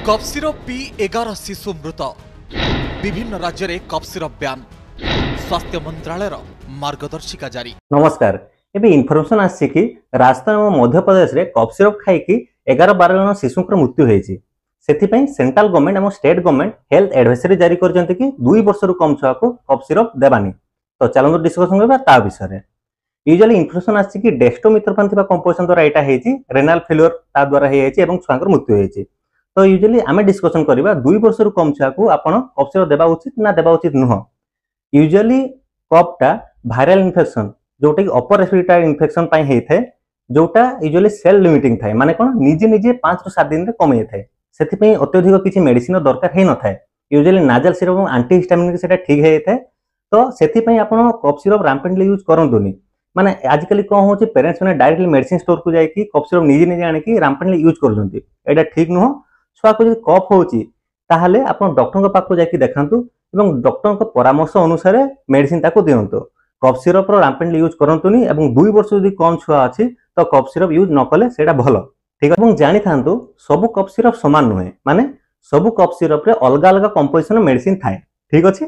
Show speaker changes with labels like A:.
A: Cough syrup P 11 शिशु मृत। विभिन्न राज्य में कफ सिरप ब्यान। स्वास्थ्य मंत्रालय मार्गदर्शिका जारी।
B: नमस्कार। एबे इनफॉरमेशन आछि कि राजस्थान और मध्य प्रदेश रे कफ सिरप खाई कि 11-12 जन शिशुंकर मृत्यु होईछि। सेथिपई सेंट्रल गवर्नमेंट और स्टेट गवर्नमेंट हेल्थ एडवाइजरी जारी करजंती कि 2 वर्ष रु कम छुआ को कफ सिरप देबानी। तो चलंतु डिस्कशन करबा ता विषय रे। यूजुअली इनफॉरमेशन आछि कि डेस्टोमिथ्रोफान थिबा कंपोजिशन द्वारा एटा हेछि, रेनाल फेलियर ता द्वारा हेछि एवं छुआंकर मृत्यु हेछि। तो यूजुअली आमे डिस्कशन करबा 2 वर्ष रु कम छुआ को आपण कफ सिरप देबा उचित ना देबा उचित नुह। यूजुअली कफ टा वायरल इन्फेक्शन जोटा कि अपर रेस्पिरेटरी इन्फेक्शन पाई हेइ थाए, जोटा यूजुअली सेल लिमिटिंग थाए, माने कोन निजे निजे 5 रु 7 दिन रे कम हेइ थाए। सेति पई अत्यधिक किछि मेडिसिन दरकार हेइ न थाए। यूजुअली नाजल सिरप और एंटी हिस्टामिन सेटा ठीक हेइ थाए। तो सेति पई आपण कफ सिरप रैम्पेंटली यूज करंतुनी। माने आजकल कोन होछि पेरेंट्स माने डायरेक्टली मेडिसिन स्टोर को जाय कि कफ सिरप निजे निजे आने कि रैम्पेंटली यूज करजंती। एटा ठीक नुह। छुआ को जदि कफ होछि ताहाले आपण डॉक्टर को पाखो जाय कि देखंतु एवं डॉक्टर को परामर्श अनुसार मेडिसिन ताको दियंतु। कफ सिरप रो रैम्पेंटली यूज करंतुनी एवं 2 वर्ष जदि कम छुआ अछि तो कफ सिरप यूज न कले सेटा भलो। ठीक है। एवं जानि थांतु सब कफ सिरप समान नुहे, माने सब कफ सिरप रे अलग अलग कंपोजिशन मेडिसिन थाए। ठीक अछि।